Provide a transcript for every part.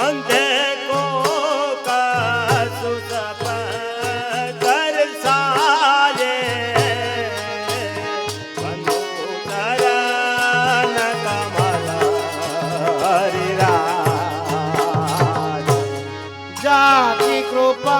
अंधे को कसुसप दर्शाए बंधु चरण कमल हरिराज जाति कृपा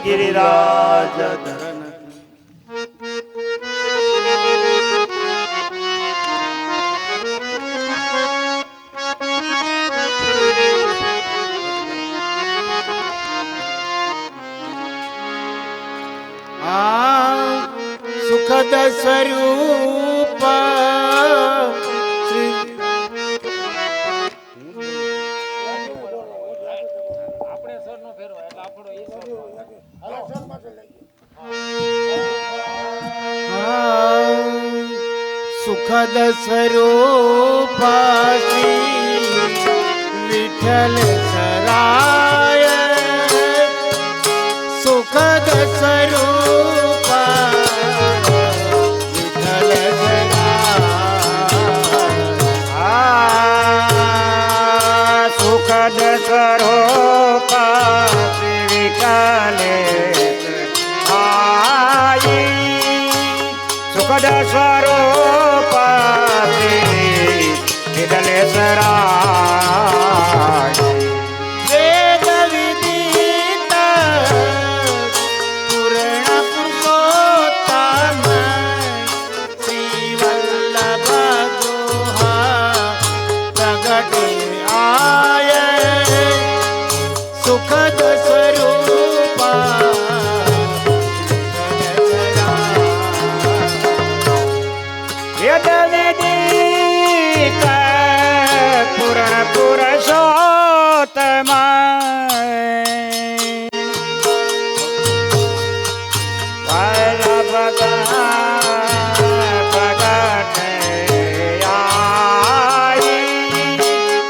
गिरिराज धरन सुखद स्वरूप सुखद स्वरूप श्री विठल सराय सुखद स्वरूप विठल सराय सुखद स्वरूप श्री विठल आई सुखद स्वरूप विठल सराय वेद विदित पूर्ण पुरुषोत्तम श्री वल्लभ गुहा प्रगट आय सुखद स्वरूप વલ્લભ પ્રગટે આઈ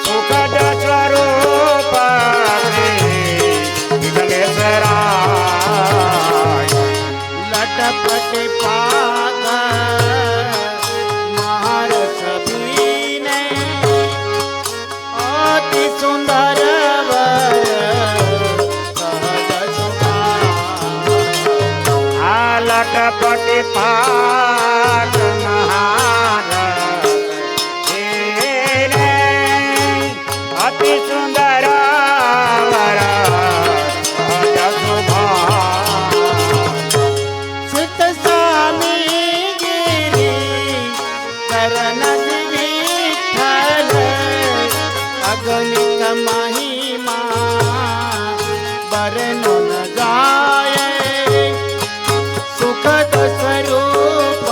સુખદ સ્વરૂપ વિઘ્નેશ્વરાય લટપટ પાગ મહારસ ભીને અતિ સુંદર વર સહજ સુભાવ. આ લટપટી પાક મહારસ એને અતિ સુંદર વર સહજ સ્વભાવ. સિત સ્વામી ગિરી કરનદ વિઠ્ઠલ અગણિત મહિમા બરનો ન જાય સુખદ સ્વરૂપ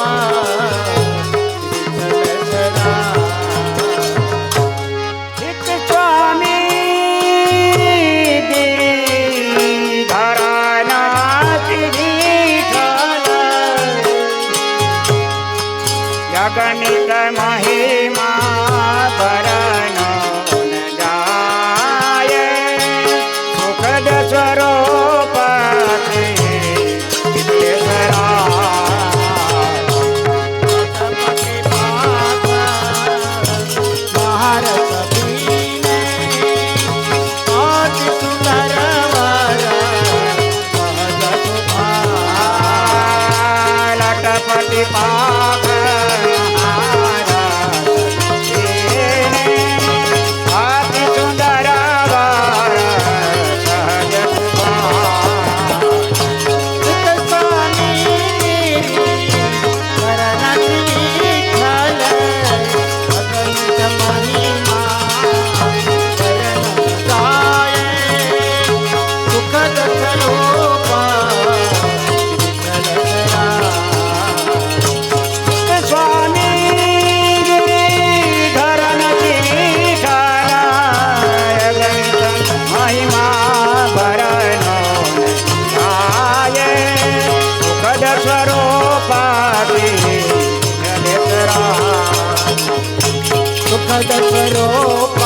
ચિત્ત સ્વામી ગિરિધરનાથ વિઠ્ઠલ અગણિત મહિમા ભરનો ન જાય સુખદ સ્વરૂપ લટપટી પાક અતિ સુંદર વર સહજ સ્વભાવ. સ્વામી ગિરિધરનાથ વિઠ્ઠલ અગણિત મહિમા ભરનો જાય સુખદ સ્વરૂપ સુખદ સ્વરૂપ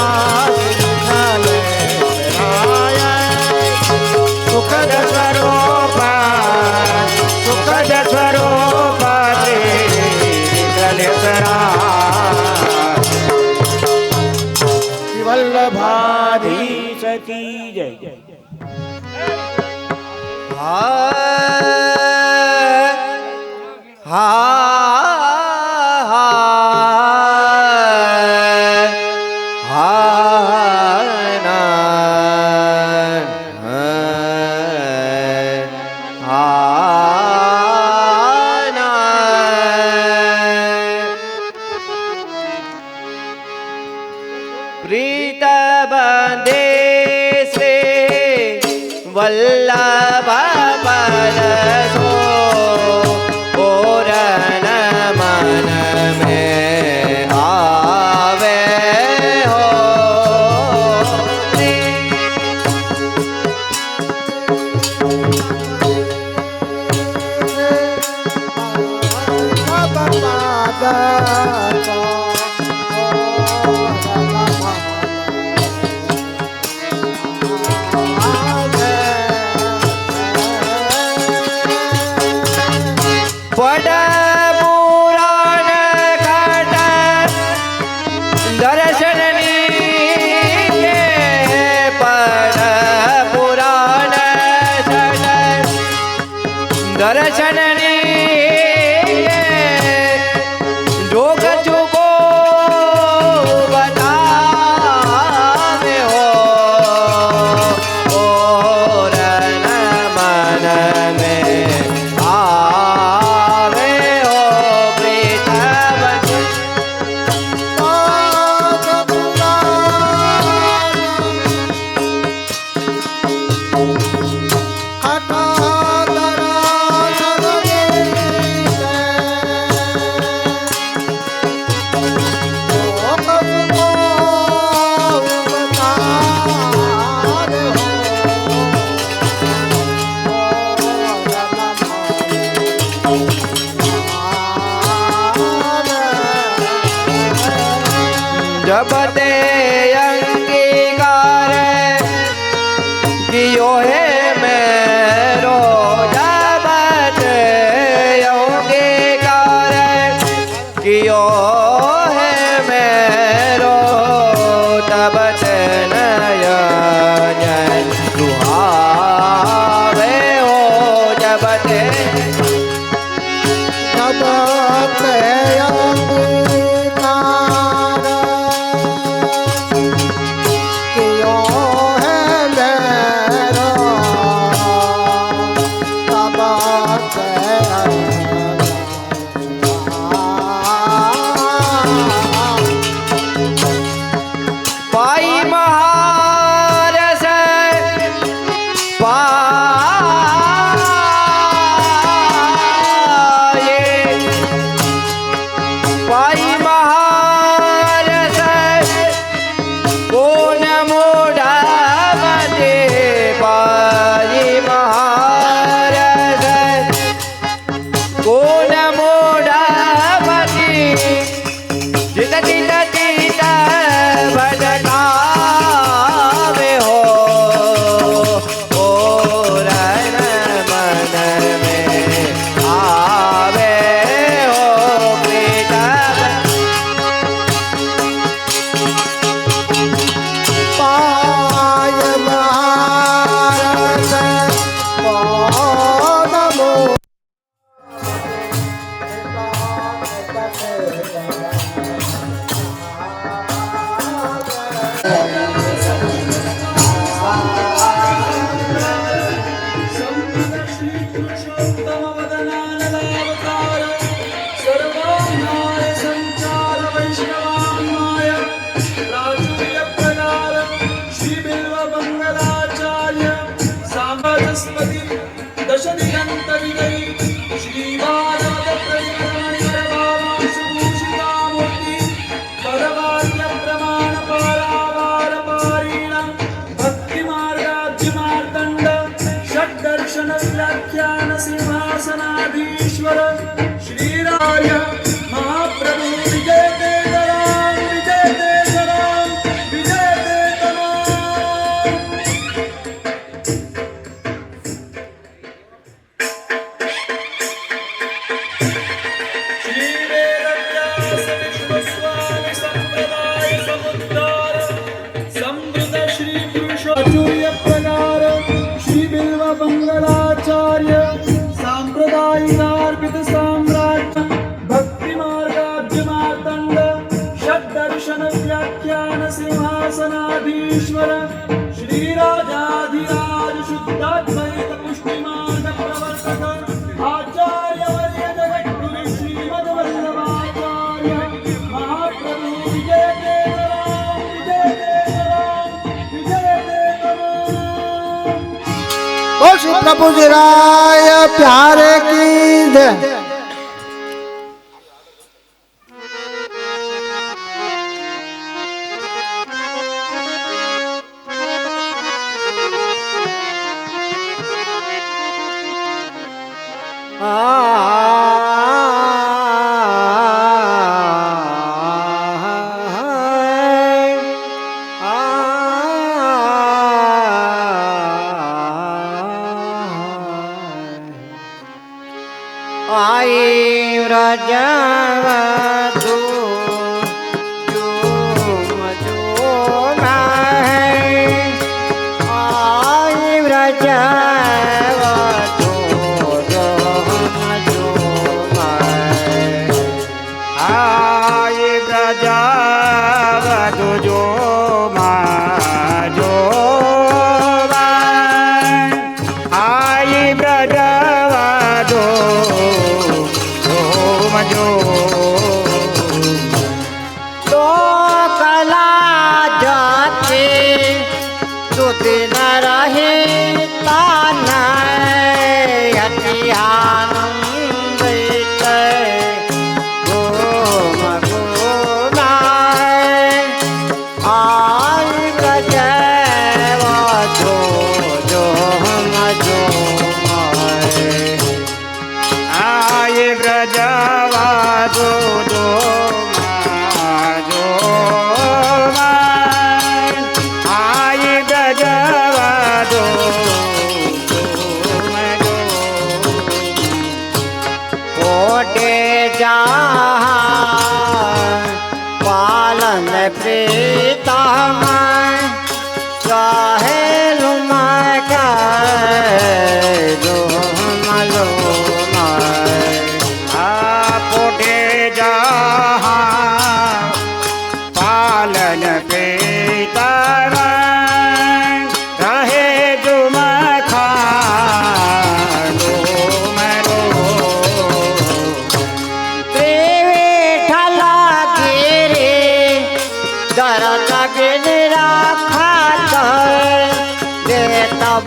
સુખદ સ્વરૂપ સુખદ સ્વરૂપ વલ્લભાધીશ કી જય. પ્રીત બંધે શ્રી વલ્લભ પરસો પૂરણ મન में आवे हो कियो है मेरो जबत अंगीकार कियो है मेरो तबत नयन सुहावे हो जबत जबत अंगीकार कियो है मेरो तबत पाई महारस पाए पाई महारस कोन मोड़ा बदे पाई महारस कोन मोड़ा बदे जित जित जित भटकावे हो ओ रन मन में आवे हो प्रीत पाय महारस कौन मोड़ा दशदिगंत विजयी श्रीवादवत प्रतिमूर्ति पदवाक्य प्रमाण पारावार पारीण भक्ति मार्गाज्य मार्तंड षड्दर्शन व्याख्यान सिंहासनाधीश्वर श्रीराय महाप्रभु विजय ते तराम विजय ते तराम विजय ते तमाम श्री वेदव्यास विश्वस्वामी संप्रदाय समुद्धार समृद्ध श्री पुरुषोच्चूर्य प्रकार श्री बिल्व मंगलाचार्य सांप्रदायिकार्पित साम्राज्य भक्ति मार्गाज्य मार्तंड षड्दर्शन व्याख्यान सिंहासनाधीश्वर श्री राजाधिराज शुद्धाद्वैत पुष्टि मार्ग प्रवर्तक आचार्य वर्य जगद्गुरु श्रीमद्वल्लभाचार्य महाप्रभु विजय ते तराम विजय ते तराम विजय ते तराम। बोल श्री प्रभु जी राय प्यारे की जय। आई व्रजवधू झूम झूम आई व्रजवधू झूम झूम आई व्रजवधू झूम झूम आई व्रजवधू तो कला जाते तो दिन रहे तार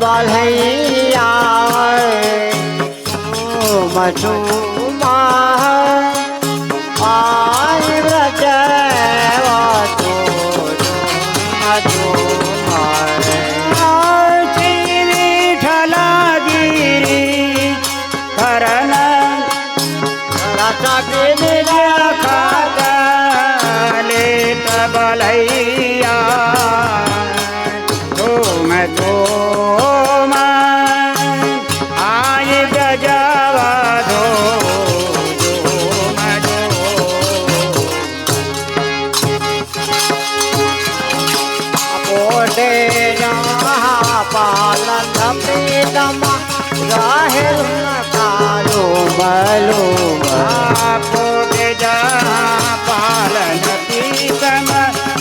बलैया मधुमा आई ब्रजवा तो मधुमा विठ्ठलगिरी हरण राजा के लेत बलैया तुम आय ब्रजवा धो कोटे पालन प्रीतम राहे कालो बलो आपो पालन पीतम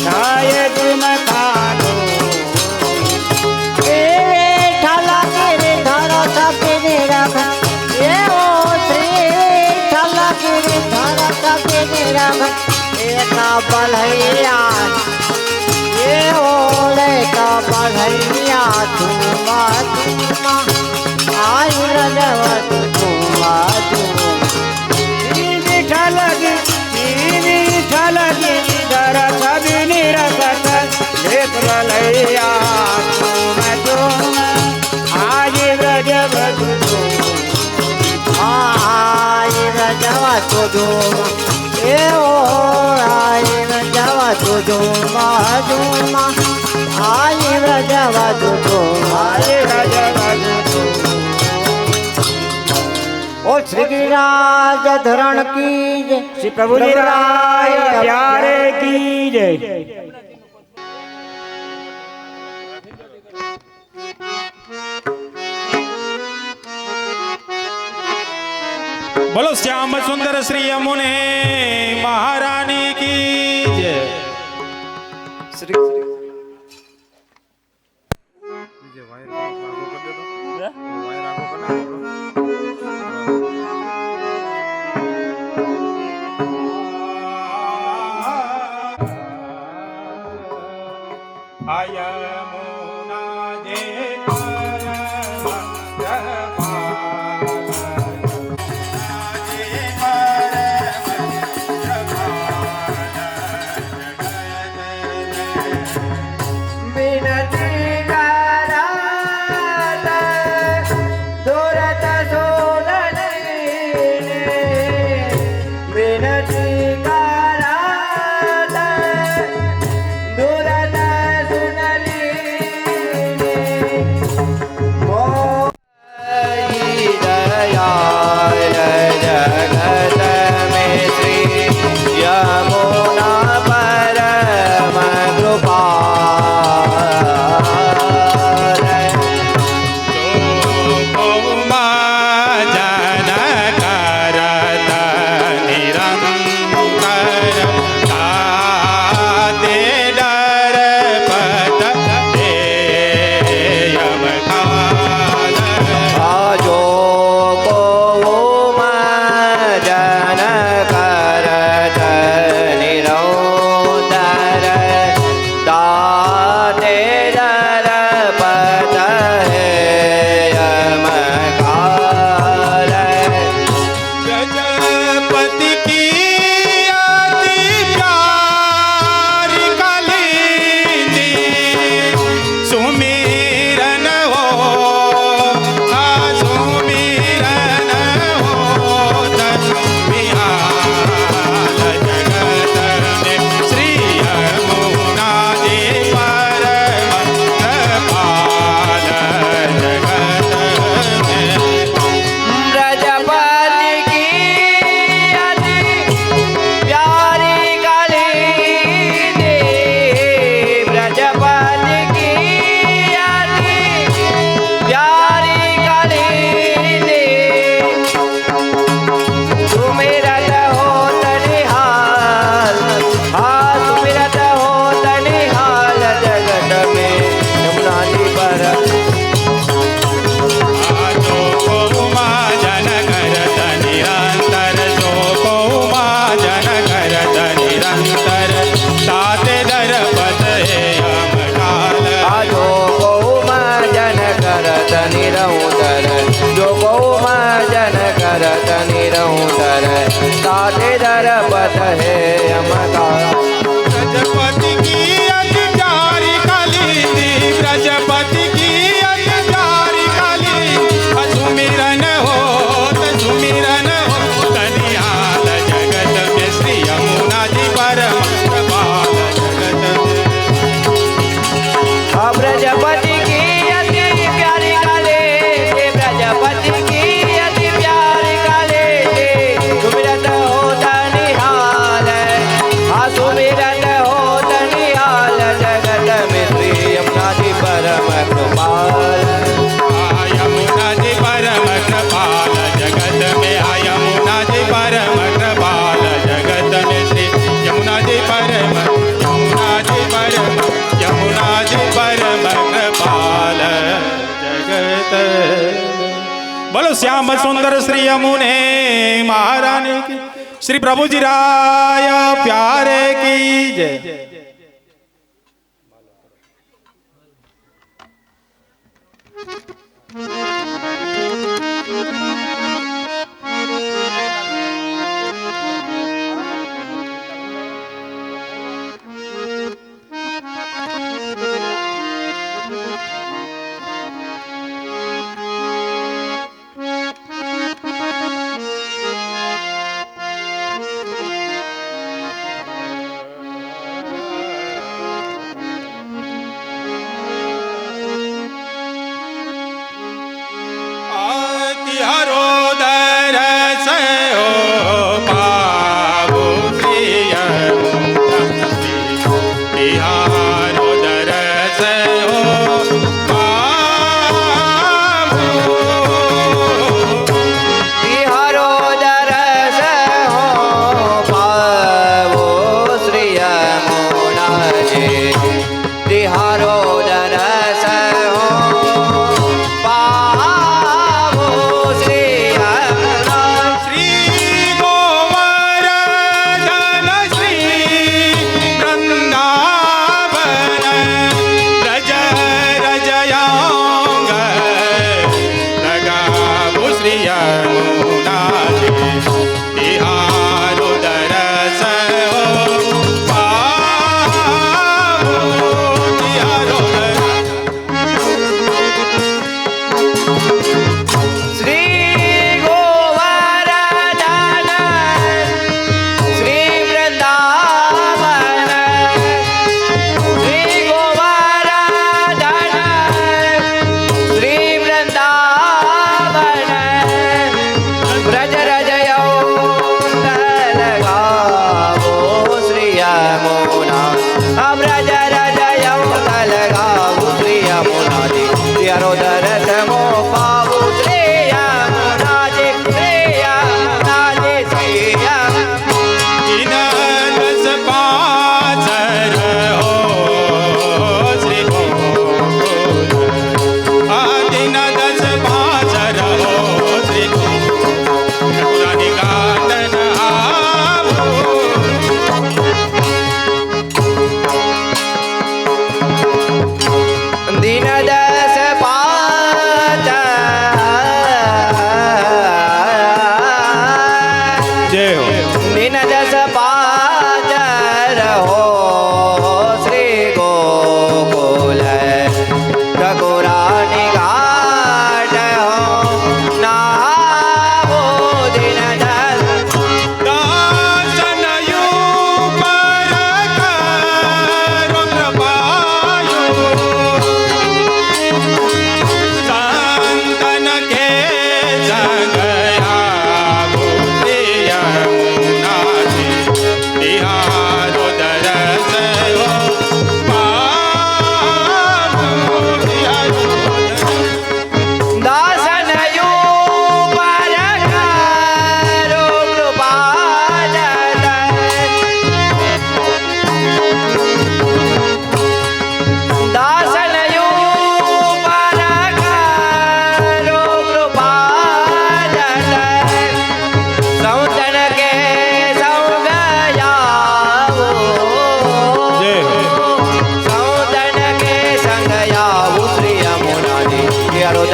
गाय तुम कालो ठल गिरिधर कपिनिरभ ये ओ श्री ठल गिरिधर कपिनिरभ एक बलैया ये ओले का बलैया धुमा धुमा आई रजव धुमा धुमा विठ्ठलगिरी कवि निरगत लेत बलैया तुम आज ब्रजवधु आई रजव धुमा ए ओ आई रजव धुमा धुमा आई रजव धुमा ओ श्री गिरिराज धरण की जय श्री प्रभु जी राय प्यारे की जय बोलो श्याम सुंदर श्री यमुने महारानी की जय। श्री यमुना जे बिनती करा दूर करत निरंतर जो गौ जन करत निरंतर साधे दरपत है यमका ब्रजपति की अधिकारी काली थी ब्रजपति की अधिकारी काली सुमिरन हो कनियाल जगत में श्री यमुना जी परम कृपाल जगत में ब्रजपति की अति प्यारी काले ब्रजपति की अति प्यारी काले सुमिरत होता निहाल सुमिरत होता निहाल जगत में श्री यमुना जी परम कृपाल यमुना जी परम कृपाल जगत में यमुना जी परम कृपाल जगत में श्री यमुना जी परम कृपाल जगत बोलो श्याम सुंदर श्री यमुने महारानी की श्री प्रभु जी राय प्यारे की जय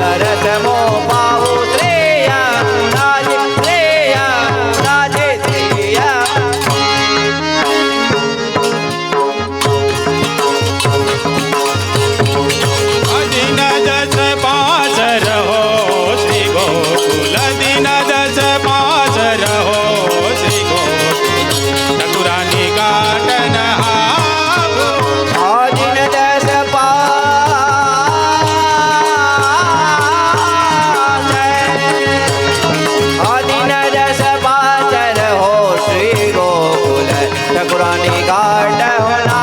દરસ મો પાઉ શ્રેયા રાજે શ્રેયા दिन दस पास रहो श्री गोकुल दिन दस पास रहो श्री गोकुल ठकुरानी गाटन आवो दिन दस दिन दस पाचर हो श्री गोकुल ठकुरानी गाट होना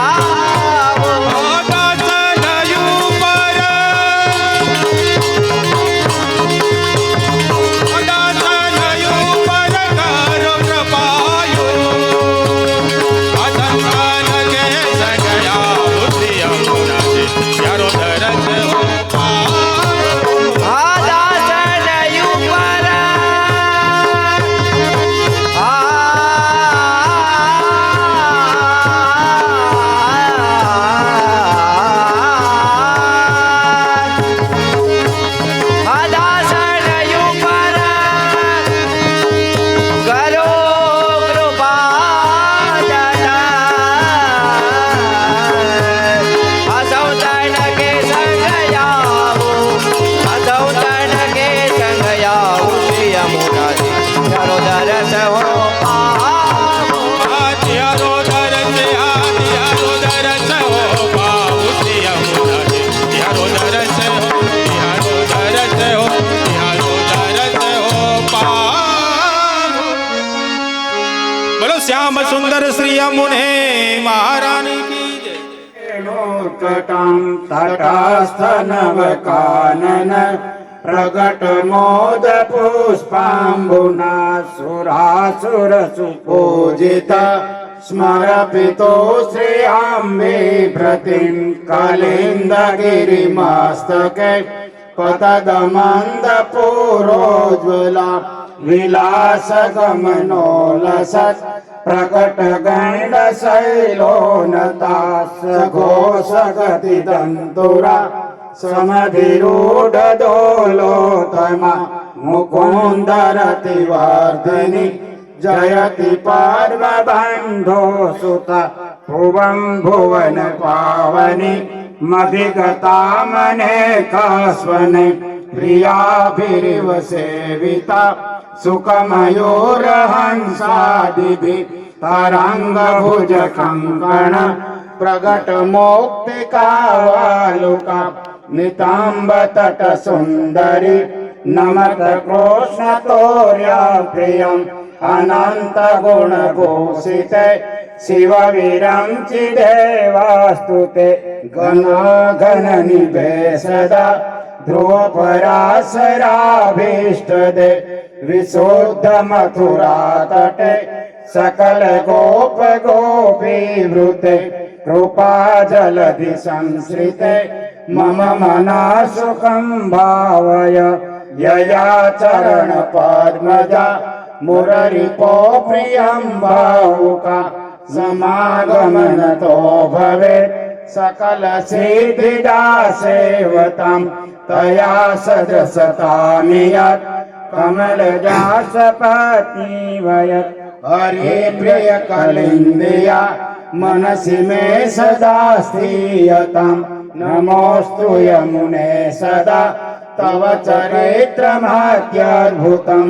श्याम सुंदर श्री यमुने महारानी की तटं तटस्थनवकानन प्रगट मोद पुष्पाम्बुना सुरासुर सुपूजित स्मरपितो श्रियाम्बे भृतिं कलिन्दगिरिमस्तके पतदमन्दपूरोज्ज्वला विलासगमनोलसत् प्रकट गण्ड शैलोनता सघोषगति दन्तुरा समधिरूढ दोलोत्तमा मुकुन्दरतिवर्धिनि जयति परमबन्धो सुत भुवं भुवन पावनि मधिगतामनेकास्वने प्रियाभिरिव सेविता सुखमयूरहंसादिभिः तरङ्गभुज कङ्कण प्रगट मौक्तिकावालुका निताम्बतट सुन्दरी नमत कृष्णतोर्या प्रियम् अनन्त गुणभूषिते शिवविरञ्चिदेवास्तुते घनाघन निभेसदा ध्रुवपराशराभीष्टदे विशुद्ध मथुरा तटे सकल गोप गोपीवृते कृपा जलधि संश्रिते मम मना सुखं भावय यया चरण पद्मजा मुररिपो प्रियं भावुका समागमनतो भवेत् सकल सिद्धिदा सेवतां तया सदसतामि यत् कमलजासपतिवयत् हरे प्रिय कलिन्दिया मनसि मे सदा स्थीयतां नमोऽस्तु यमुने सदा तव चरित्रमत्यद्भुतं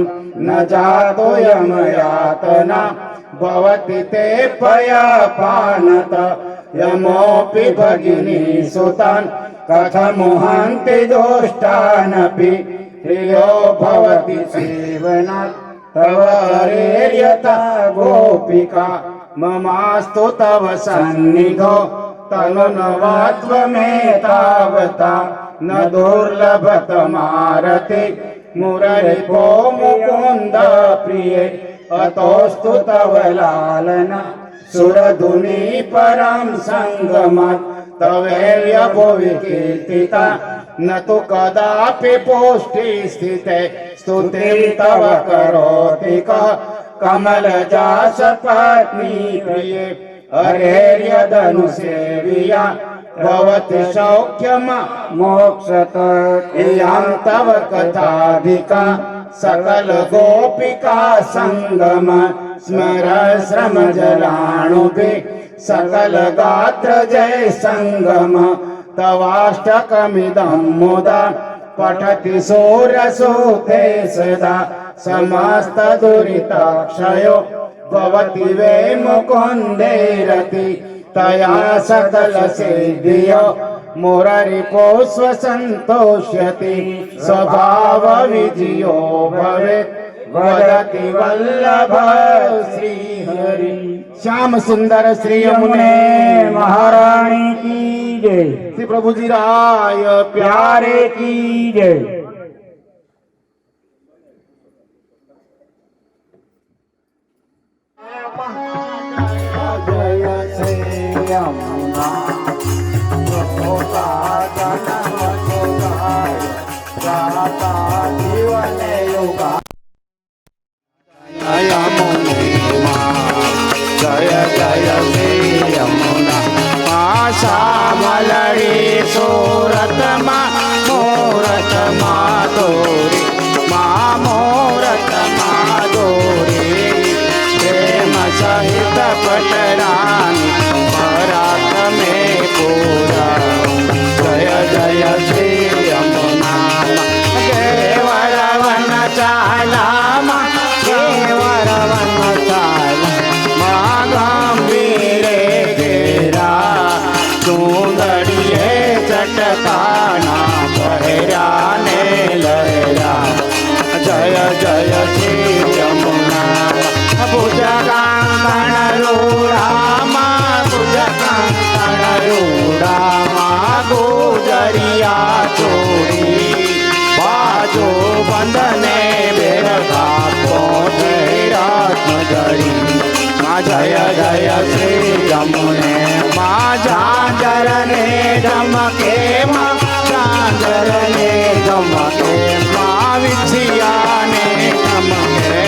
न जातो यमयातना भवति ते पयपानत यमोऽपि भगिनी सुतान् कथमुहन्ति दुष्टानपि प्रियो भवति सेवनात् तव हरेर्यथा गोपिका ममास्तु तव सन्निधो तनुनवत्वमेतावता न दुर्लभतमारति मुररिपो मुकुन्द प्रिये अतोस्तु तव लालना सुरधुनी परं सङ्गमात् तवेल्य भुवि कीर्तिता न तु कदापि पोष्टि स्थिते स्तुतिं तव करोति कः कमलजासपत्नी प्रिये हरेर्यदनुसेव्या भवति सौख्यम मोक्षत इयं तव कथाधिका सकल गोपिका संगम स्मर श्रम जलाणुभि सकल गात्र जय संगम तवाष्टकमिदं मुदा पठति सूरसूते सदा समस्त दुरिताक्षयो भवति वे मुकुन्दे रति तया सकल सिद्धियो मुरारिपो स्वसन्तोष्यति स्वभाव विजयो भवेत् वदति वल्लभ श्री हरि। श्याम सुंदर श्री यमुने महारानी की जय। श्री प्रभु जी राय प्यारे की जय। जय श्री यमुना जीवन योगा यमुने जय जय श्री यमुना श्यामलड़ी सूरत माँ मूरत माधुरी माँ मूरत माधुरी प्रेम सहित पटरानी परात में पूरा जय जय श्री यमुना केवल वन चाला केवल वन चाला माँ गंभीरे घेरा सुंदरिये चटकाना पहराने लहरा जय जय श्री यमुना भुजगांगण रूढ़ा माँ भुजगांगण रूढ़ा माँ गुजरिया चोरी बाजो बंधने बेरगा पोते रत्न जड़ी माँ जय जय श्री यमुने माँ झांझर ने धमके माँ झांझर ने धमके माँ विछिया ने धमके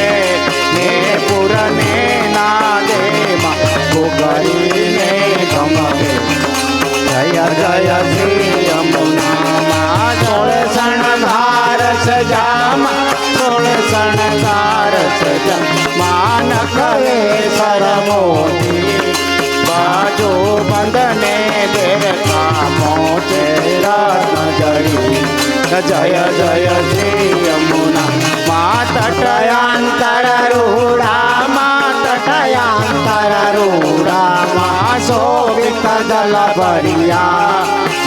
ने पुरने नादे माँ गुगरी ने धमके जय जय श्री यमुना माँ थोड़े शणगार सजा माँ थोड़े शणगार सजा माँ नखरे सरमोती बाजो बंधने बेर का मोचे रत्न जड़ी जय जय श्री यमुना माँ तटयांतर रूढ़ा माँ तटयांतर रूढ़ा माँ शोभित जल भरिया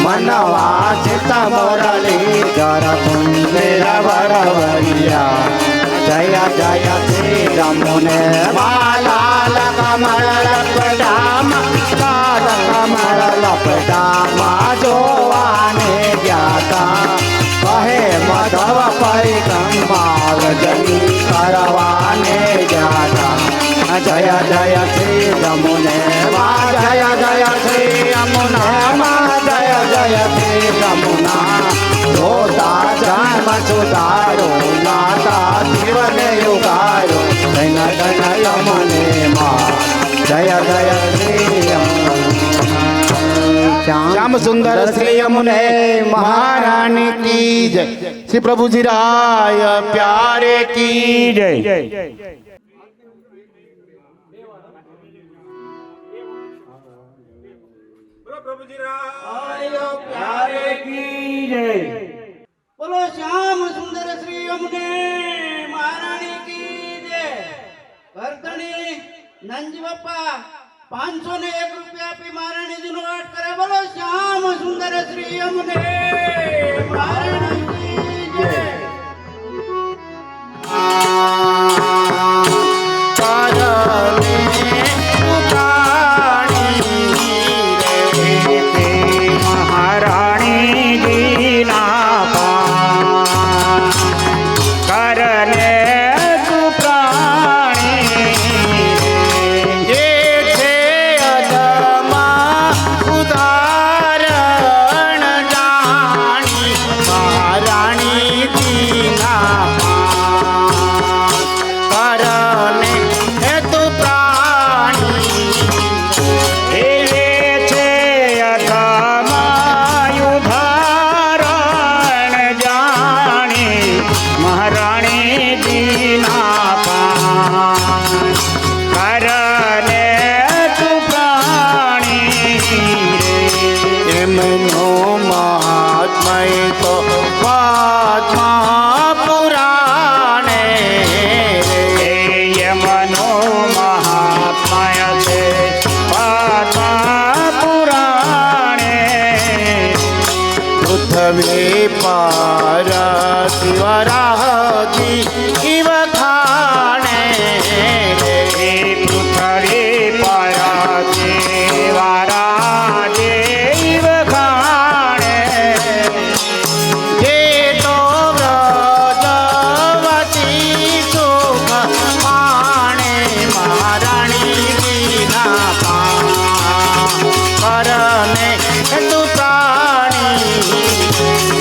मनवा चित मुरली जर कुंदेर वरवरिया जय जय श्री यमुने लाल कमल लपटा लाल कमल लपटा जो आने ज्ञाता कहे मधव परिक्रमा जनी करवाने जाता जय जय श्री यमुने जय जय श्री यमुना जय जय श्री यमुना जोता जन्म सुधारो नाता जीवन युगारो धन धन यमुने माँ जय जय श्री यमुना। श्याम सुंदर श्री यमुने महारानी की जय। श्री प्रभु जी राय प्यारे की जय। प्रभु जी राय प्यारे की जय। बोलो श्याम सुंदर श्री यमुने महारानी की जय। वर्तनी नंज बापा 501 रुपया पे महारानी जी वाट करे। बोलो श्याम सुंदर श्री यमुने महारानी की जय। उदाहरण जानी जी इव खाणे એ પૃથ્વી પર દેવારા દેવ ખાણે ये तो व्रजवती सुख माणे महारानी कीना करने तू प्राणी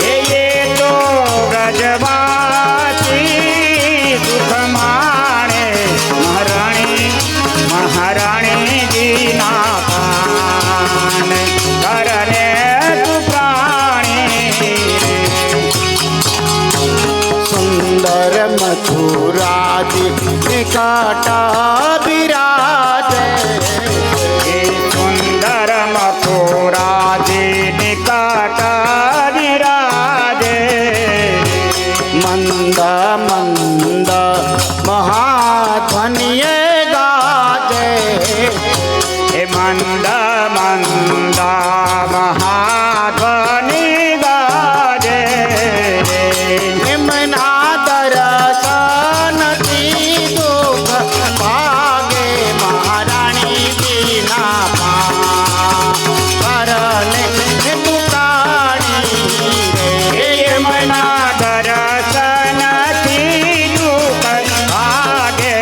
એ તો વ્રજવાસી સુખ માણે મહારાણીજીના પાન કરને તું પ્રાણી सुंदर मथुराजी निकट विराजे એ સુંદર મથુરાજી નિકટ વિરાજે मंद मंद महाध्वनिये गाजे એ મંદ મંદ મહાધ્વનિ ગાજે निम्ना दर्शन की दुख भागे महारानी कीना करने तू प्राणी એ મના દર્શનથી દુઃખ ભાગે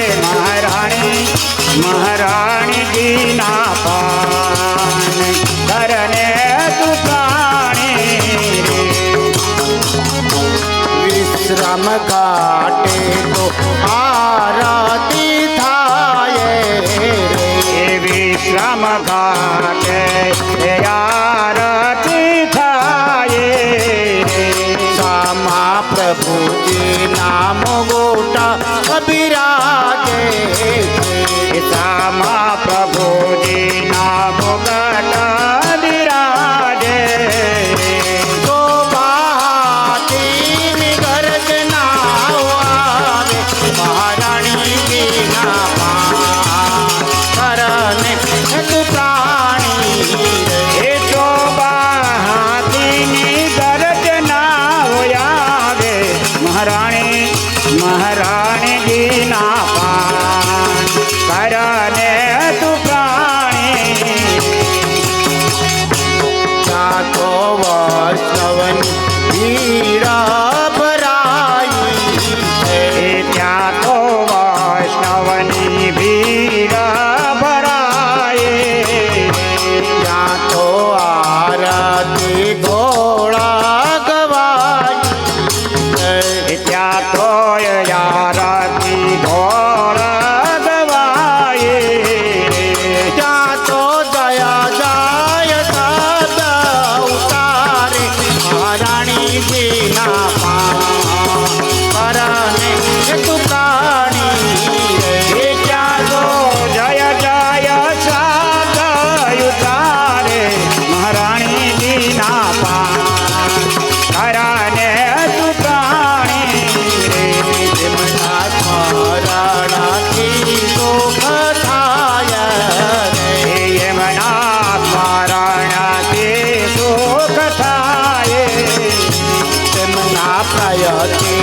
મહારાણીજીના પાન કરને તું પ્રાણી विश्राम घाटे तो आरती थाये એ વિશ્રામ ઘાટે એ આરતી થાય सामा प्रभु जी नाम गोटा अभिराजे એ સામા પ્રભુજી ના મુગટ બિરાજે तो बाती गर्जना आवे महारानी की ना करने तू प्राणी એ તો બહાતીની ગર્જના હોયાવે મહારાણીજીના પાન કરને તું પ્રાણી जातो वैष्णवन वीरा भराई એ ત્યાં તો વૈષ્ણવની ભીડ ભરાય जातो आरती घोड़ा गवाई ત્યાં તો યારતી ઘોર ગવાય जातो दया जाय सद उतारे महारानी जी ना करने तू प्राणी એ ત્યાં તો જય જય સાદ ઉતારે મહારાણીજીના પાન કરને તું પ્રાણી स्मरण की शोभ थाय યમના સ્મરણથી સુખ થાય તેમના પ્રયતિ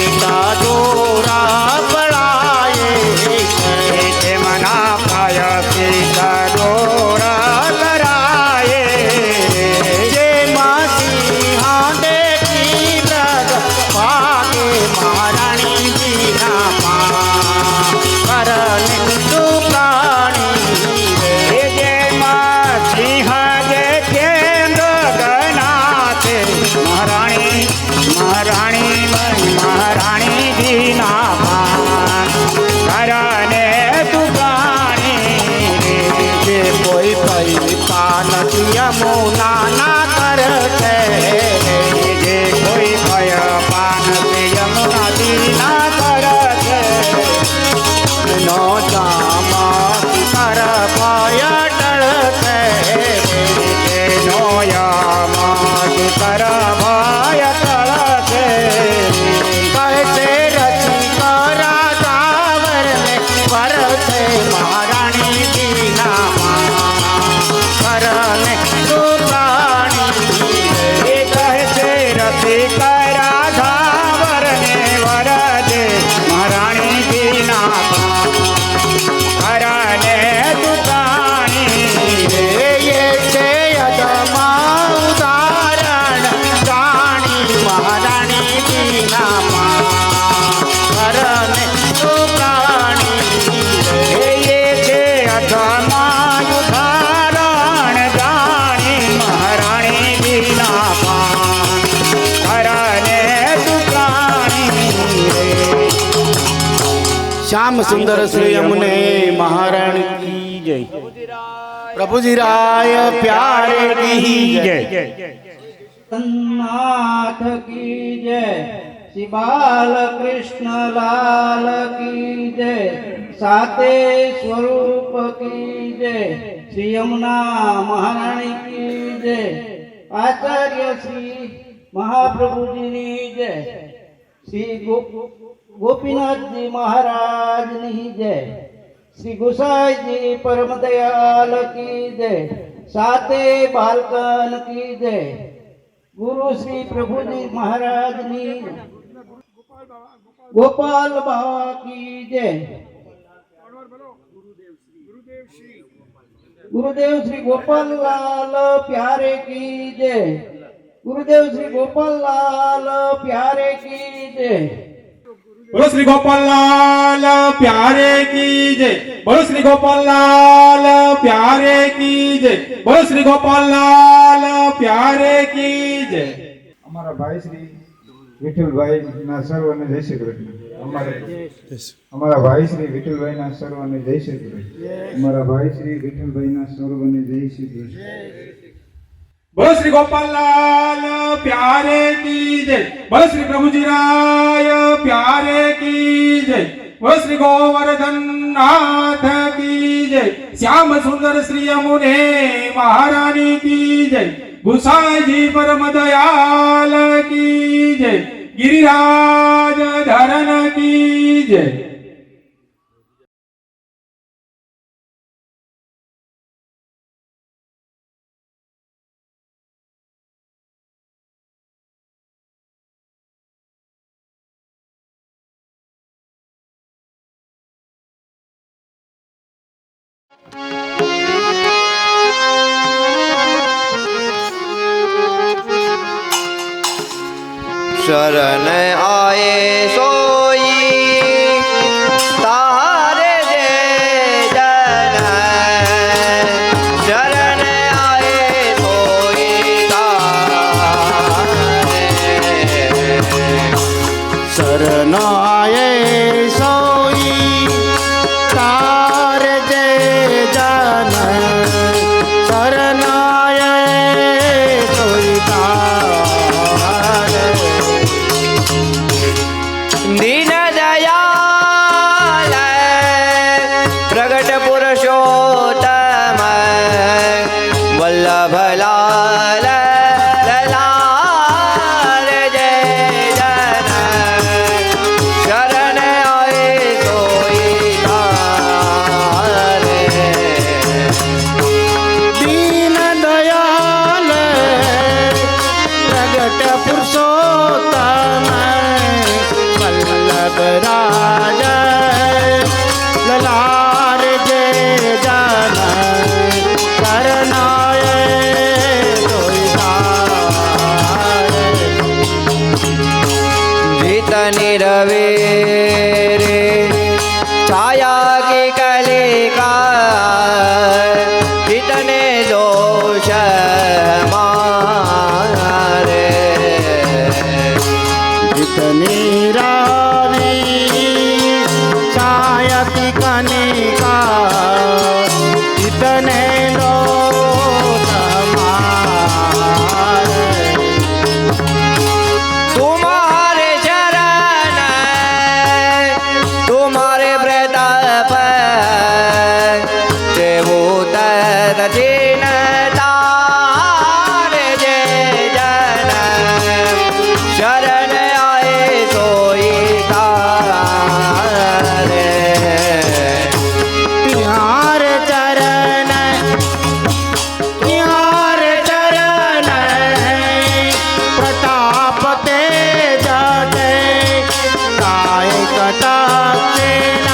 દોરા પડાય મના પાયથી દોર કરાય જે સિંહા દેખી વ્રજ ભાગે મહારાણી જીના કરને તું પ્રાણી એ જેમાં સિંહ જે કેન્દ્રગનાથે મહારાણીજીના પાન કરને તું પ્રાણી જે કોઈ કઈ પાન યમુના ના કરશે જે કોઈ ભય પાન યમુનાજીના કરશે નો જામા કર ભય ટળશે તેનો યમ કર ભય તળશે कैसे रची करा जावर में परसे महारानी जी ना करने तू प्राणी श्याम सुंदर श्री यमुने महारानी की जय। प्रभु जी राय प्यारे की जय। नाथ की जय। श्री बाल कृष्ण लाल की जय। साते स्वरूप की जय। श्री यमुना महारानी की जय। आचार्य श्री महाप्रभु जी की जय। श्री गोपीनाथ जी महाराज की जय। श्री गोसाई जी परम दयाल की जय। साते बालकन की जय। गुरु श्री प्रभु जी महाराज की गोपाल बाबा की जय। गुरुदेव श्री गोपाल लाल प्यारे की जय। गुरुदेव श्री गोपाल लाल प्यारे की जय। बोलो श्री गोपाल लाल प्यारे की जय। बोलो श्री गोपाल लाल प्यारे की जय। बोलो श्री गोपाल लाल प्यारे की जय। અમારા ભાઈ શ્રી વિઠ્ઠલભાઈ ના સર્વને જય શ્રી કૃષ્ણ। અમારા ભાઈ શ્રી વિઠ્ઠલભાઈ ના સર્વને જય શ્રી કૃષ્ણ। અમારા ભાઈ શ્રી વિઠ્ઠલભાઈ ના સર્વને જય શ્રી કૃષ્ણ। बोलो श्री गोपाल लाल प्यारे की जय। बोलो श्री प्रभु जी राय प्यारे की जय। बोलो श्री गोवर्धन नाथ की जय। श्याम सुंदर श्री यमुने महारानी की जय। गुसाई जी परम दयाल की जय। गिरिराज धरन की जय। शरण आए सोई तारे जय जन। शरण आए सोई तारे। शरणाए सोई तार जय जन। शरणाए सोई तार। दीन दयाल प्रगट पुरुषोत्तम वल्लभ लाल ललार जय जन। शरण आए सोई तारे। दीन दयाल प्रगट पुरुषोत्तम वल्लभ राज ललार जय जन। शरणाए सोई तार। जित निरवेरे छाया की कलिका जितने दोष मारे। जितनी रावी छाया की कनिका जितने लोग हमारे। तुम्हारे चरण तुम्हारे प्रताप देवूत दक्षिण तार जय जन। शरण आए सोई तारे। तिहार चरण तिहार चरण प्रताप तेज जय। काय कटाक्षेण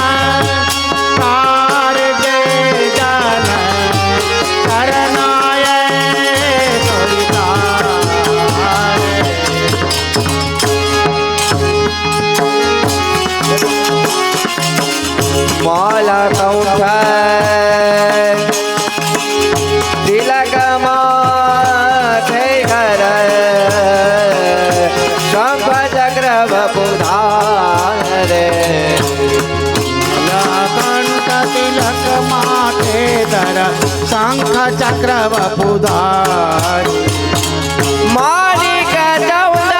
तार जय जन। शरणाए सोई तार। माला कंठ तिलक माथे घर शंख चक्र वपुधारे। શંખ ચક્ર વપુધારી માલિક ચૌદ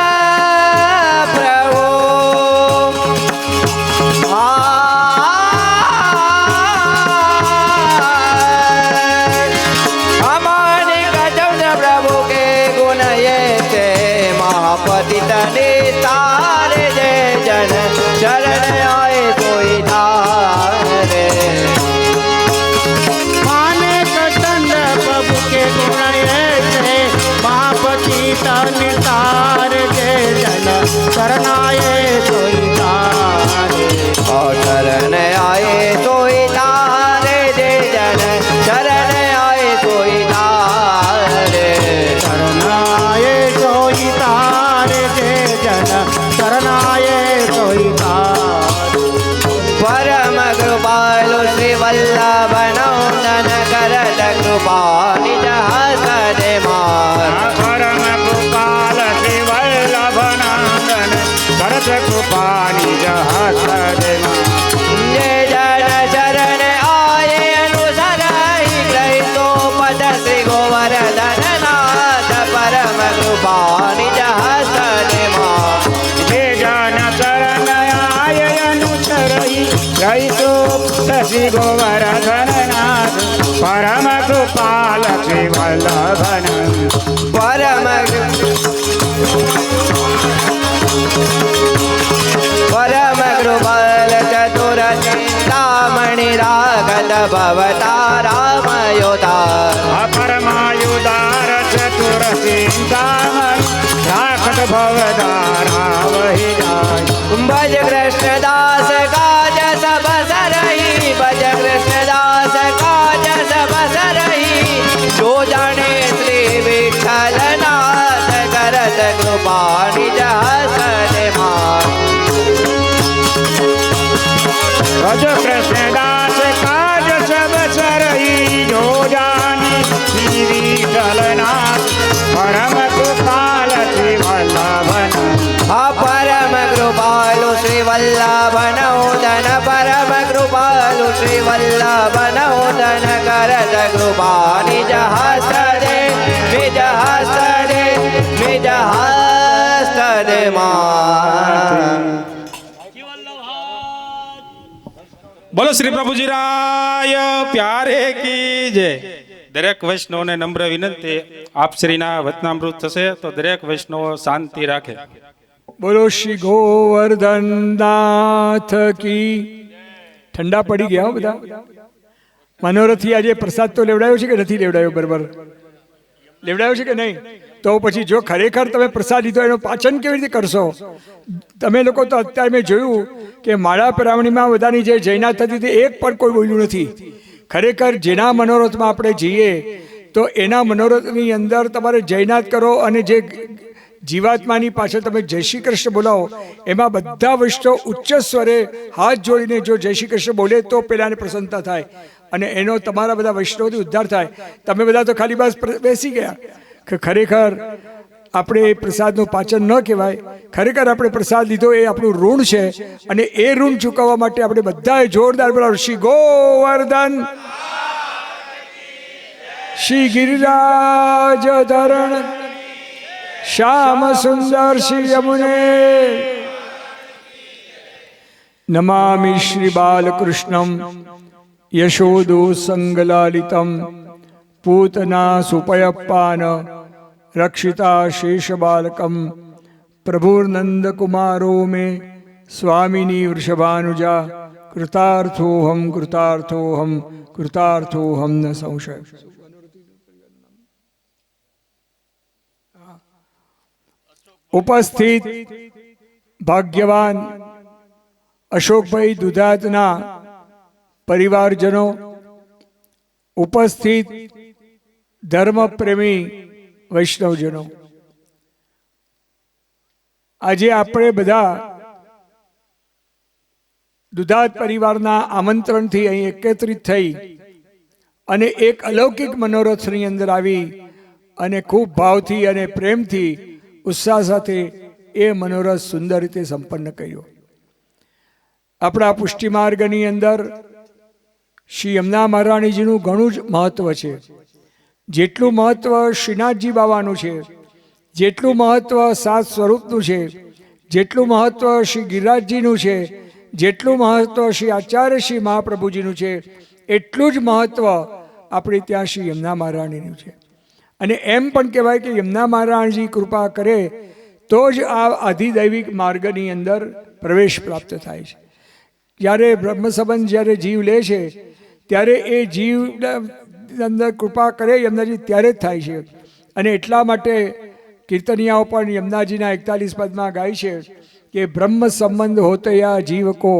પ્રભુ માલિક ચૌદ પ્રભુ કે ગુણ ये ते महापतित तारे जय जन शरण आए कोई तारे माने कटंड प्रभु के गुण ऐसे महापति तार जय जन शरणाए सोई तारे और शरण आए कोई तारे जय जन शरण आए कोई तारे शरणाए सोई तारे जय जन शरणाए सोई तारे परम कृपालु श्री वल्लभ नंदन करत कृपा निज हस्त मार परम कृपाल श्री वल्लभ नंदन करत कृपा निज हस्त जय जन शरण आए अनुसराई ग्रहितो पद श्री गोवर्धन नाथ परम कृपा निज हस्त मार जे जन शरण आय अनुचरई रहितो शशि गोवर्धन नाथ परम कृपाल श्री वल्लभन परम कृपाल चतुर चिंतामणि रागत भवतारामयोदार अपरमायुदार चतुर चिंतामणि राखत भवदारा वही जाय भज कृष्ण दास काज सब सरही भज कृष्ण दास काज सब सरही जो जाने श्री विठ्ठल नाथ करत कृपा निज हस्त मार भज कृष्ण दास काज सब सरई जो जानी श्री विठ्ठलनाथ परम कृपाल श्री वल्लभन परम कृपालु श्री वल्लभ नंदन परम कृपालु श्री वल्लभ नंदन करत कृपा निज हस्त दे निज हस्त दे निज हस्त दे मार બોલો શ્રી પ્રભુજી રાય પ્યારે की जय દરેક વૈષ્ણવને નમ્ર વિનંતી આપ શ્રીના વચનામૃત થશે તો દરેક વૈષ્ણવ શાંતિ રાખે બોલો શ્રી ગોવર્ધન નાથ કી ઠંડા પડી ગયા હો બધા મનોરથી આજે પ્રસાદ તો લેવડાયો છે કે નથી લેવડાયો બરાબર લેવડાયો છે કે નહીં તો પછી જો ખરેખર તમે પ્રસાદ લીધો એનું પાચન કેવી રીતે કરશો તમે લોકો તો અત્યારે મેં જોયું કે માળા પરાવણીમાં બધાની જે જયનાથ થતી હતી એક પણ કોઈ બોલ્યું નથી ખરેખર જેના મનોરથમાં આપણે જઈએ તો એના મનોરથની અંદર તમારે જયનાથ કરો અને જે જીવાત્માની પાછળ તમે જય શ્રી કૃષ્ણ બોલાવો એમાં બધા વૈષ્ણવ ઉચ્ચ સ્વરે હાથ જોડીને જો જય શ્રી કૃષ્ણ બોલે તો પેલાને પ્રસન્નતા થાય અને એનો તમારા બધા વૈષ્ણવથી ઉદ્ધાર થાય તમે બધા તો ખાલી બસ બેસી ગયા કે ખરેખર આપણે એ પ્રસાદનું પાચન ન કહેવાય ખરેખર આપણે પ્રસાદ લીધો એ આપણું ઋણ છે અને એ ઋણ ચૂકવવા માટે આપણે બધાએ જોરદાર બોલાવો શ્રી ગોવર્ધન શ્રી ગિરિરાજ ધરણ श्याम सुंदर श्री यमुने नमामि श्री बालकृष्णं यशोदो संगलालितं पूतना सुपयप्पान रक्षिता शेष बालकं प्रभुर्नंद कुमारो मे स्वामिनी वृषभानुजा कृतार्थोहम कृतार्थोहम कृतार्थोहम न संशय ઉપસ્થિત ભાગ્યવાન અશોકભાઈ દુધાતના પરિવારજનો ઉપસ્થિત ધર્મપ્રેમી વૈષ્ણવજનો આજે આપણે બધા દુધાત પરિવારના આમંત્રણથી અહીં એકત્રિત થઈ અને એક અલૌકિક મનોરથની અંદર આવી અને ખૂબ ભાવથી અને પ્રેમથી ઉત્સાહ સાથે એ મનોરથ સુંદર રીતે સંપન્ન કર્યો. આપણા પુષ્ટિ માર્ગની અંદર શ્રી યમુના મહારાણીજીનું ઘણું જ મહત્ત્વ છે. જેટલું મહત્ત્વ શ્રીનાથજી બાવાનું છે, જેટલું મહત્ત્વ સાત સ્વરૂપનું છે, જેટલું મહત્ત્વ શ્રી ગિરિરાજજીનું છે, જેટલું મહત્ત્વ શ્રી આચાર્ય શ્રી મહાપ્રભુજીનું છે, એટલું જ મહત્ત્વ આપણે ત્યાં શ્રી યમુના મહારાણીનું છે. અને એમ પણ કહેવાય કે યમુના મહારાણીજી કૃપા કરે તો જ આ આધિદૈવિક માર્ગની અંદર પ્રવેશ પ્રાપ્ત થાય છે. જ્યારે બ્રહ્મ સંબંધ જ્યારે જીવ લે છે ત્યારે એ જીવ અંદર કૃપા કરે યમુનાજી ત્યારે જ થાય છે. અને એટલા માટે કીર્તનિયાઓ પણ યમુનાજીના 41 પદમાં ગાય છે કે બ્રહ્મ સંબંધ હોતયા જીવ કો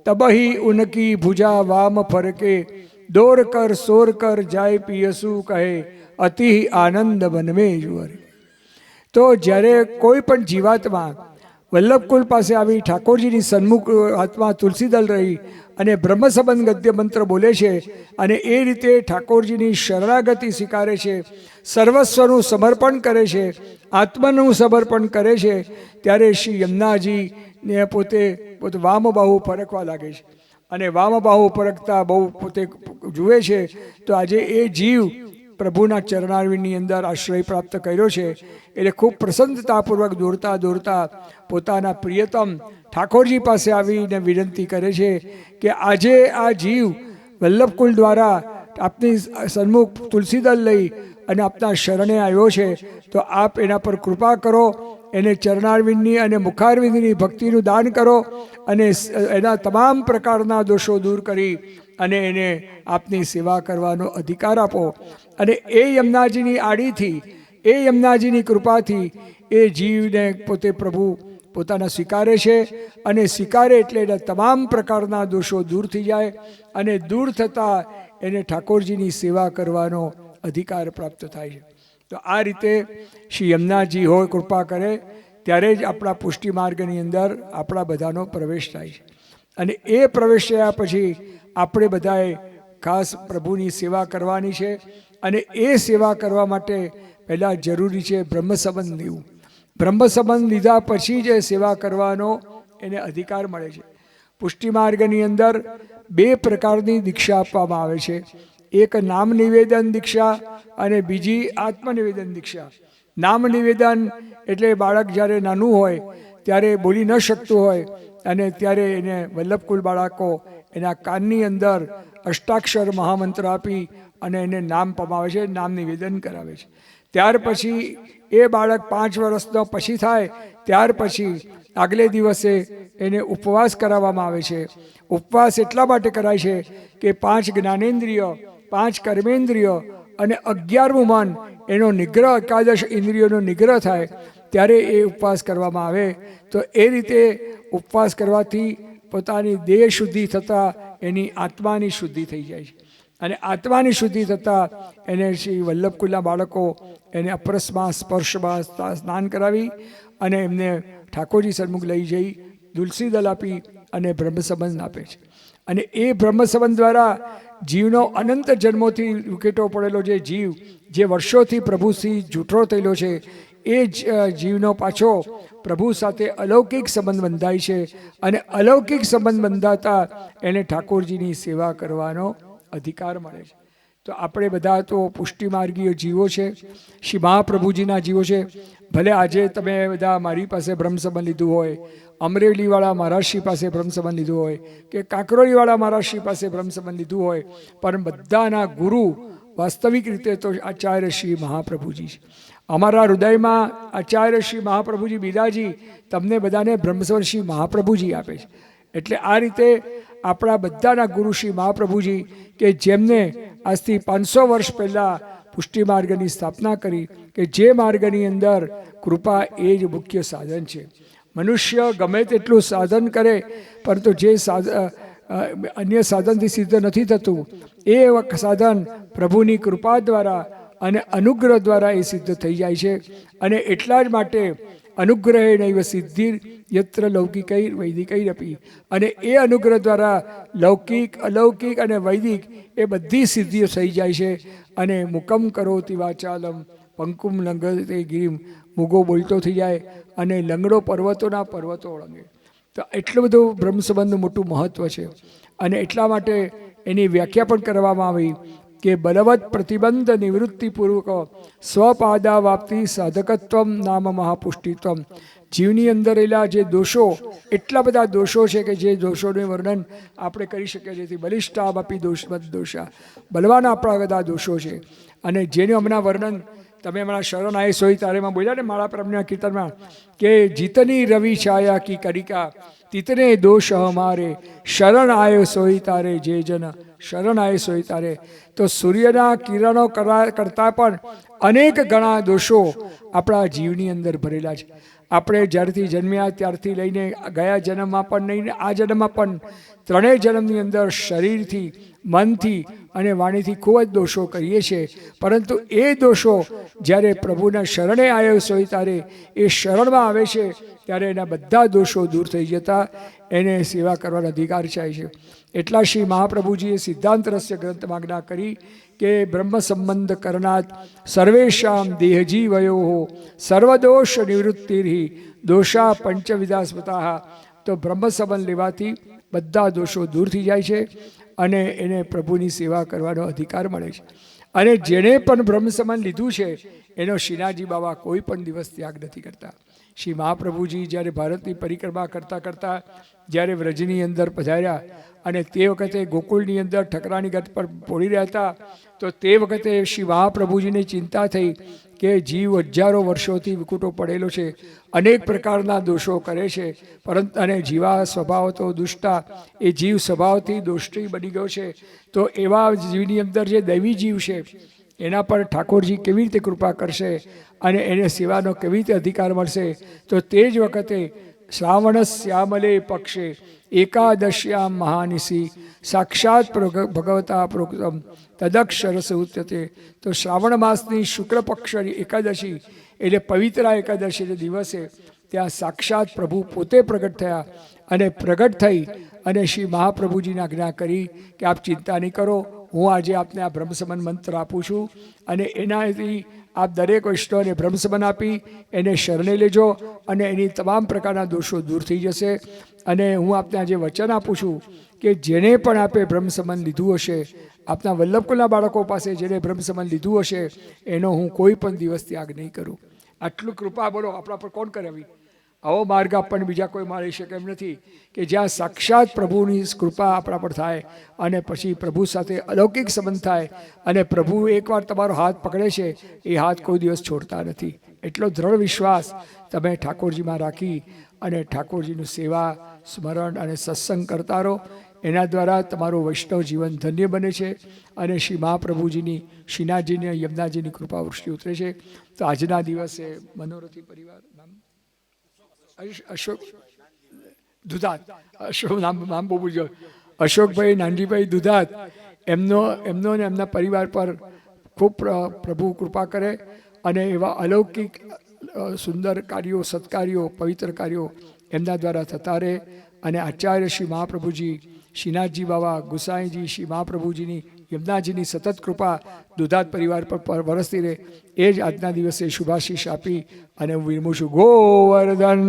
તબહી ઉનકી ભુજા વામ ફરકે દોર કર સોર કર જાય પિયસુ કહે અતિ આનંદ બનવે જુઅરે. તો જ્યારે કોઈ પણ જીવાત્મા વલ્લભકુલ પાસે આવી ઠાકોરજીની સન્મુખ હાથમાં તુલસીદલ રહી અને બ્રહ્મ સંબંધ ગદ્ય મંત્ર બોલે છે અને એ રીતે ઠાકોરજીની શરણાગતિ સ્વીકારે છે, સર્વસ્વનું સમર્પણ કરે છે, આત્માનું સમર્પણ કરે છે, ત્યારે શ્રી યમુનાજીને પોતે વામબાહુ ફરકવા લાગે છે. અને વામબાહુ ફરકતા બહુ પોતે જુએ છે. તો આજે એ જીવ પ્રભુના ચરણારવિંદની અંદર આશ્રય પ્રાપ્ત કર્યો છે એટલે ખૂબ પ્રસન્નતાપૂર્વક દોડતા દોડતા પોતાના પ્રિયતમ ઠાકોરજી પાસે આવીને વિનંતી કરે છે કે આજે આ જીવ વલ્લભકુલ દ્વારા આપની સન્મુખ તુલસીદલ લઈ અને આપના શરણે આવ્યો છે, તો આપ એના પર કૃપા કરો, એને ચરણારવિંદની અને મુખારવિંદની ભક્તિનું દાન કરો અને એના તમામ પ્રકારના દોષો દૂર કરી અને એને આપની સેવા કરવાનો અધિકાર આપો. અને એ યમુનાજીની આડીથી, એ યમુનાજીની કૃપાથી એ જીવને પોતે પ્રભુ પોતાના સ્વીકારે છે. અને સ્વીકારે એટલે એના તમામ પ્રકારના દોષો દૂર થઈ જાય અને દૂર થતાં એને ઠાકોરજીની સેવા કરવાનો અધિકાર પ્રાપ્ત થાય છે. તો આ રીતે શ્રી યમુનાજી હોય કૃપા કરે ત્યારે જ આપણા પુષ્ટિ માર્ગની અંદર આપણા બધાનો પ્રવેશ થાય છે. અને એ પ્રવેશ થયા પછી આપણે બધાએ ખાસ પ્રભુની સેવા કરવાની છે. અને એ સેવા કરવા માટે પહેલાં જરૂરી છે બ્રહ્મ સંબંધ લેવું. બ્રહ્મ સંબંધ લીધા પછી જ સેવા કરવાનો એને અધિકાર મળે છે. પુષ્ટિ માર્ગની અંદર 2 પ્રકારની દીક્ષા આપવામાં આવે છે. એક નામ નિવેદન દીક્ષા અને બીજી આત્મનિવેદન દીક્ષા. નામ નિવેદન એટલે બાળક જ્યારે નાનું હોય ત્યારે બોલી ન શકતું હોય અને ત્યારે એને વલ્લભકુલ બાળકો એના કાનની અંદર અષ્ટાક્ષર મહામંત્ર આપી અને એને નામ પમાવે છે, નામ નિવેદન કરાવે છે. ત્યાર પછી એ બાળક 5 વર્ષનો પછી થાય ત્યાર પછી આગલે દિવસે એને ઉપવાસ કરાવવામાં આવે છે. ઉપવાસ એટલા માટે કરાય છે કે 5 જ્ઞાનેન્દ્રિય, 5 કર્મેન્દ્રિય અને 11મું મન એનો નિગ્રહ, એકાદશ ઇન્દ્રિયોનો નિગ્રહ થાય ત્યારે એ ઉપવાસ કરવામાં આવે. તો એ રીતે ઉપવાસ કરવાથી પોતાની દેહ શુદ્ધિ થતાં એની આત્માની શુદ્ધિ થઈ જાય છે. અને આત્માની શુદ્ધિ થતાં એને શ્રી વલ્લભકુલના બાળકો એને અપરસમાં સ્પર્શમાં સ્નાન કરાવી અને એમને ઠાકોરજી સન્મુખ લઈ જઈ તુલસીદલ આપી અને બ્રહ્મ સંબંધ આપે છે. અને એ બ્રહ્મ સંબંધ દ્વારા જીવનો અનંત જન્મોથી ઉકેટો પડેલો જે જીવ જે વર્ષોથી પ્રભુથી જૂઠો થયેલો છે એ જ જીવનો પાછો પ્રભુ સાથે અલૌકિક સંબંધ બંધાય છે. અને અલૌકિક સંબંધ બંધાતા એને ઠાકોરજીની સેવા કરવાનો અધિકાર મળે છે. તો આપણે બધા તો પુષ્ટિમાર્ગીય જીવો છે, શ્રી મહાપ્રભુજીના જીવો છે. ભલે આજે તમે બધા મારી પાસે બ્રહ્મ સંબંધ લીધું હોય, અમરેલીવાળા મહારાજશ્રી પાસે બ્રહ્મ સંબંધ લીધું હોય કે કાંકરોલીવાળા મહારાજશ્રી પાસે બ્રહ્મ સંબંધ લીધું હોય, પણ બધાના ગુરુ વાસ્તવિક રીતે તો આચાર્ય શ્રી મહાપ્રભુજી છે. અમારા હૃદયમાં આચાર્ય શ્રી મહાપ્રભુજી બિરાજી તમને બધાને બ્રહ્મસંબંધ શ્રી મહાપ્રભુજી આપે છે. એટલે આ રીતે આપણા બધાના ગુરુ શ્રી મહાપ્રભુજી કે જેમને આજથી 500 વર્ષ પહેલાં પુષ્ટિ માર્ગની સ્થાપના કરી કે જે માર્ગની અંદર કૃપા એ જ મુખ્ય સાધન છે. મનુષ્ય ગમે તેટલું સાધન કરે પરંતુ જે અન્ય સાધનથી સિદ્ધ નથી થતું એ સાધન પ્રભુની કૃપા દ્વારા અને અનુગ્રહ દ્વારા એ સિદ્ધ થઈ જાય છે. અને એટલા જ માટે અનુગ્રહે નૈવ સિદ્ધિ યત્ર લૌકિકૈ વૈદિકૈરપી. અને એ અનુગ્રહ દ્વારા લૌકિક, અલૌકિક અને વૈદિક એ બધી સિદ્ધિઓ થઈ જાય છે. અને મુકમ કરોતિ વાચાલમ પંકુમ લંઘતે ગિરિમ, મૂગો બોલતો થઈ જાય અને લંગડો પર્વતોના પર્વતો ઓળંગે. તો એટલું બધું બ્રહ્મ સંબંધનું મોટું મહત્ત્વ છે. અને એટલા માટે એની વ્યાખ્યા પણ કરવામાં આવી કે બલવત પ્રતિબંધ નિવૃત્તિપૂર્વક સ્વપાદાવાપ્તિ સાધકત્વમ નામ મહાપુષ્ટિત્વમ. જીવની અંદર રહેલા જે દોષો, એટલા બધા દોષો છે કે જે દોષોનું વર્ણન આપણે કરી શકીએ છીએ. બલિષ્ઠામપી દોષમદ દોષા, બલવાન આપણા બધા દોષો છે. અને જેનું હમણાં વર્ણન તમે હમણાં શરણ આય સોઈ તારેમાં બોલ્યા ને માળા પ્રભુના કીર્તનમાં કે જીતની રવિ છાયા કી કરિકા તીતને દોષ હમારે શરણ આયો સોઈ તારે જે જન શરણ આય સોઈ તારે. તો સૂર્યના કિરણો કરતાં પણ અનેક ગણા દોષો આપણા જીવની અંદર ભરેલા છે. આપણે જ્યારથી જન્મ્યા ત્યારથી લઈને ગયા જન્મમાં પણ નહીં, આ જન્મમાં પણ ત્રણેય જન્મની અંદર શરીરથી, મનથી અને વાણીથી ખૂબ જ દોષો કરીએ છીએ. પરંતુ એ દોષો જ્યારે પ્રભુના શરણે આવ્યો સોય ત્યારે એ શરણમાં આવે છે ત્યારે એના બધા દોષો દૂર થઈ જતા એને સેવા કરવાનો અધિકાર થાય છે. એટલા શ્રી મહાપ્રભુજીએ સિદ્ધાંત રહસ્ય ગ્રંથમાં આજ્ઞા કરી કે બ્રહ્મ સંબંધ કરનાથ સર્વેશામ દેહજીવયો સર્વદોષ નિવૃત્તિર્હિ દોષા પંચવિધા સ્મૃતા. તો બ્રહ્મ સંબંધ લેવાથી બધા દોષો દૂર થઈ જાય છે અને એને પ્રભુની સેવા કરવાનો અધિકાર મળે છે. અને જેણે પણ બ્રહ્મ સંબંધ લીધું છે એનો શ્રીનાથજી બાબા કોઈ પણ દિવસ ત્યાગ નથી કરતા. શ્રી મહાપ્રભુજી જ્યારે ભારતની પરિક્રમા કરતાં કરતાં જ્યારે વ્રજની અંદર પધાર્યા અને તે વખતે ગોકુળની અંદર ઠકરાની ગત પર પોડી રહ્યા હતા, તો તે વખતે શ્રી મહાપ્રભુજીને ચિંતા થઈ કે જીવ હજારો વર્ષોથી વિકુટો પડેલો છે, અનેક પ્રકારના દોષો કરે છે, પરંતુ અને જીવા સ્વભાવ તો દુષ્ટા, એ જીવ સ્વભાવથી દોષી બની ગયો છે. તો એવા જીવની અંદર જે દૈવી જીવ છે એના પર ઠાકોરજી કેવી રીતે કૃપા કરશે અને એને સેવાનો કેવી રીતે અધિકાર મળશે. તો તે જ વખતે શ્રાવણ શ્યામલે પક્ષે એકાદશ્યામ મહાનિશી સાક્ષાત ભગવતા પ્રોક્તમ તદક્ષરસ ઉચ્યતે. તો શ્રાવણ માસની શુક્લ પક્ષની એકાદશી એટલે પવિત્રા એકાદશી દિવસે ત્યાં સાક્ષાત પ્રભુ પોતે પ્રગટ થયા અને પ્રગટ થઈ અને શ્રી મહાપ્રભુજીને આજ્ઞા કરી કે આપ ચિંતા નહીં કરો, હું આજે આપને આ બ્રહ્મસમન મંત્ર આપું છું અને એનાથી આપ દરેક વૈષ્ણવને બ્રહ્મસમન આપી એને શરણે લેજો અને એની તમામ પ્રકારના દોષો દૂર થઈ જશે. અને હું આપને આજે વચન આપું છું કે જેણે પણ આપે બ્રહ્મસમન લીધું હશે, આપના વલ્લભકુલના બાળકો પાસે જેણે બ્રહ્મસમન લીધું હશે એનો હું કોઈ પણ દિવસ ત્યાગ નહીં કરું. આટલું કૃપા બોલો આપણા પર કોણ કરે? આવો માર્ગ આપણને બીજા કોઈ મારી શકે એમ નથી કે જ્યાં સાક્ષાત પ્રભુની કૃપા આપણા પર થાય અને પછી પ્રભુ સાથે અલૌકિક સંબંધ થાય અને પ્રભુ એકવાર તમારો હાથ પકડે છે એ હાથ કોઈ દિવસ છોડતા નથી. એટલો દ્રઢ વિશ્વાસ તમે ઠાકોરજીમાં રાખી અને ઠાકોરજીનું સેવા, સ્મરણ અને સત્સંગ કરતા રહો. એના દ્વારા તમારું વૈષ્ણવ જીવન ધન્ય બને છે અને શ્રી મહાપ્રભુજીની, શ્રીનાથજીની, યમુનાજીની કૃપા વૃષ્ટિ ઉતરે છે. તો આજના દિવસે મનોરથી પરિવાર અશોક દુધાત, અશોક નામ બહુ પૂછ્યો, અશોકભાઈ નાનજીભાઈ દુધાત, એમનો અને એમના પરિવાર પર ખૂબ પ્રભુ કૃપા કરે અને એવા અલૌકિક સુંદર કાર્યો, સત્કાર્યો, પવિત્ર કાર્યો એમના દ્વારા થતા રહે. અને આચાર્ય શ્રી મહાપ્રભુજી, શ્રીનાથજી બાબા, ગુસાઈજી, શ્રી મહાપ્રભુજીની, યમુનાજીની સતત કૃપા દુધાત પરિવાર પર વરસતી રહે. એ જ આજના દિવસે શુભાશીષ આપી અને હું વિરમું છું. ગોવર્ધન.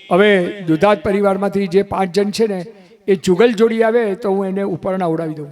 હવે દુધાત પરિવારમાંથી જે 5 જણ છે ને એ જુગલ જોડી આવે તો હું એને ઉપરના ઉડાવી દઉં.